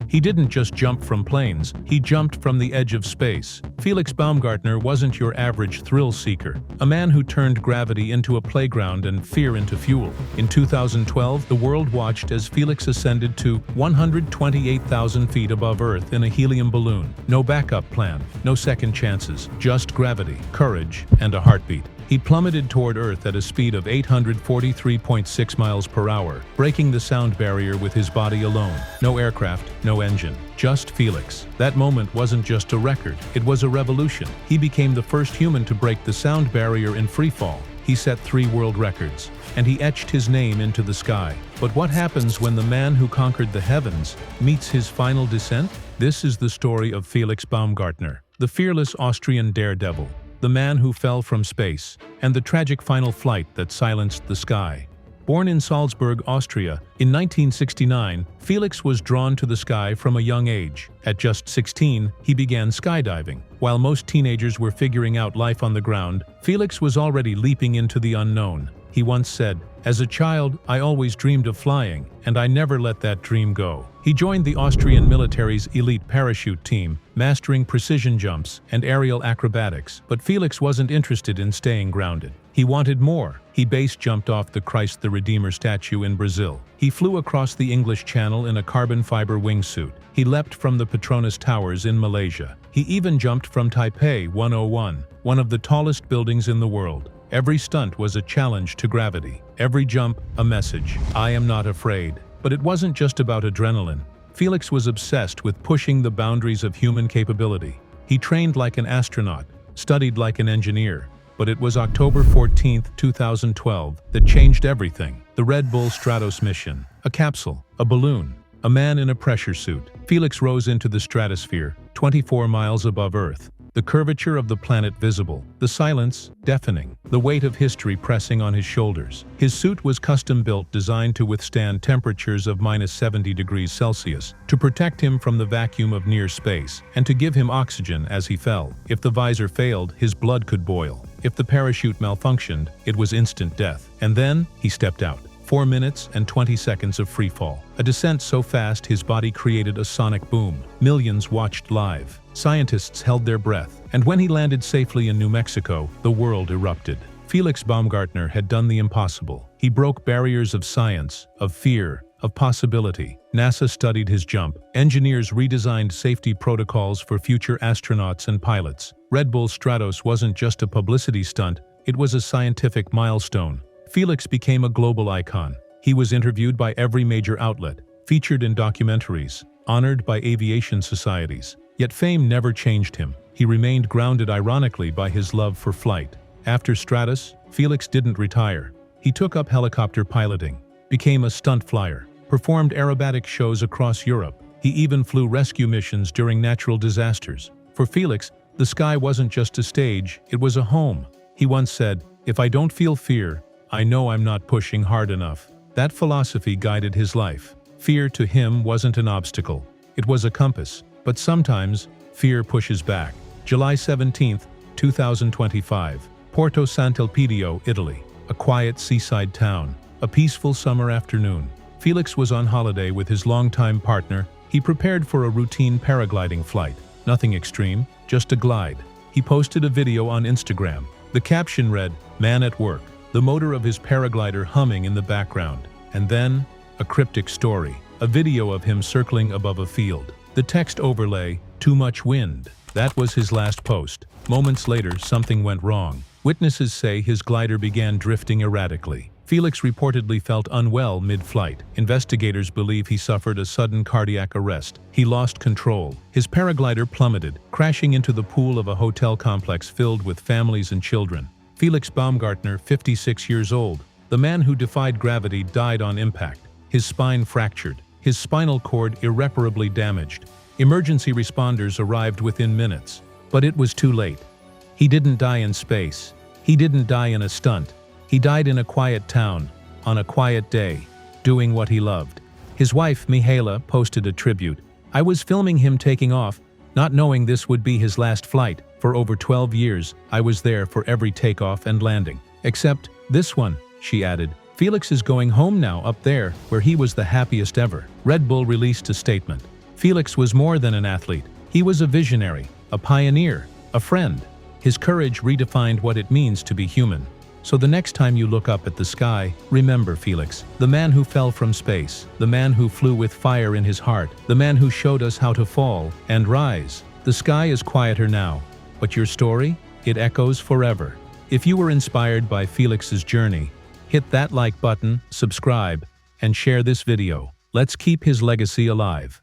He didn't just jump from planes, he jumped from the edge of space. Felix Baumgartner wasn't your average thrill seeker, a man who turned gravity into a playground and fear into fuel. In 2012, the world watched as Felix ascended to 128,000 feet above Earth in a helium balloon. No backup plan, no second chances, just gravity, courage, and a heartbeat. He plummeted toward Earth at a speed of 843.6 miles per hour, breaking the sound barrier with his body alone. No aircraft, no engine, just Felix. That moment wasn't just a record, it was a revolution. He became the first human to break the sound barrier in freefall. He set 3 world records, and he etched his name into the sky. But what happens when the man who conquered the heavens meets his final descent? This is the story of Felix Baumgartner, the fearless Austrian daredevil, the man who fell from space, and the tragic final flight that silenced the sky. Born in Salzburg, Austria, in 1969, Felix was drawn to the sky from a young age. At just 16, he began skydiving. While most teenagers were figuring out life on the ground, Felix was already leaping into the unknown. He once said, "As a child, I always dreamed of flying, and I never let that dream go." He joined the Austrian military's elite parachute team, mastering precision jumps and aerial acrobatics. But Felix wasn't interested in staying grounded. He wanted more. He base jumped off the Christ the Redeemer statue in Brazil. He flew across the English Channel in a carbon fiber wingsuit. He leapt from the Petronas Towers in Malaysia. He even jumped from Taipei 101, one of the tallest buildings in the world. Every stunt was a challenge to gravity. Every jump, a message. I am not afraid. But it wasn't just about adrenaline. Felix was obsessed with pushing the boundaries of human capability. He trained like an astronaut, studied like an engineer. But it was October 14, 2012, that changed everything. The Red Bull Stratos mission. A capsule, a balloon, a man in a pressure suit. Felix rose into the stratosphere, 24 miles above Earth. The curvature of the planet visible, the silence deafening, the weight of history pressing on his shoulders. His suit was custom-built, designed to withstand temperatures of -70 degrees Celsius, to protect him from the vacuum of near space, and to give him oxygen as he fell. If the visor failed, his blood could boil. If the parachute malfunctioned, it was instant death. And then, he stepped out. 4 minutes and 20 seconds of freefall. A descent so fast his body created a sonic boom. Millions watched live. Scientists held their breath. And when he landed safely in New Mexico, the world erupted. Felix Baumgartner had done the impossible. He broke barriers of science, of fear, of possibility. NASA studied his jump. Engineers redesigned safety protocols for future astronauts and pilots. Red Bull Stratos wasn't just a publicity stunt, it was a scientific milestone. Felix became a global icon. He was interviewed by every major outlet, featured in documentaries, honored by aviation societies. Yet fame never changed him. He remained grounded ironically by his love for flight. After Stratos, Felix didn't retire. He took up helicopter piloting, became a stunt flyer, performed aerobatic shows across Europe. He even flew rescue missions during natural disasters. For Felix, the sky wasn't just a stage, it was a home. He once said, "If I don't feel fear, I know I'm not pushing hard enough." That philosophy guided his life. Fear to him wasn't an obstacle. It was a compass. But sometimes, fear pushes back. July 17, 2025. Porto Sant'Elpidio, Italy. A quiet seaside town. A peaceful summer afternoon. Felix was on holiday with his longtime partner. He prepared for a routine paragliding flight. Nothing extreme, just a glide. He posted a video on Instagram. The caption read, "Man at work." The motor of his paraglider humming in the background. And then, a cryptic story. A video of him circling above a field. The text overlay, "Too much wind." That was his last post. Moments later, something went wrong. Witnesses say his glider began drifting erratically. Felix reportedly felt unwell mid-flight. Investigators believe he suffered a sudden cardiac arrest. He lost control. His paraglider plummeted, crashing into the pool of a hotel complex filled with families and children. Felix Baumgartner, 56 years old, the man who defied gravity, died on impact. His spine fractured, his spinal cord irreparably damaged. Emergency responders arrived within minutes, but it was too late. He didn't die in space. He didn't die in a stunt. He died in a quiet town, on a quiet day, doing what he loved. His wife, Mihaela, posted a tribute. "I was filming him taking off, not knowing this would be his last flight. For over 12 years, I was there for every takeoff and landing. Except this one," she added. "Felix is going home now, up there, where he was the happiest ever." Red Bull released a statement. Felix was more than an athlete. He was a visionary, a pioneer, a friend. His courage redefined what it means to be human. So the next time you look up at the sky, remember Felix, the man who fell from space, the man who flew with fire in his heart, the man who showed us how to fall and rise. The sky is quieter now, but your story, it echoes forever. If you were inspired by Felix's journey, hit that like button, subscribe, and share this video. Let's keep his legacy alive.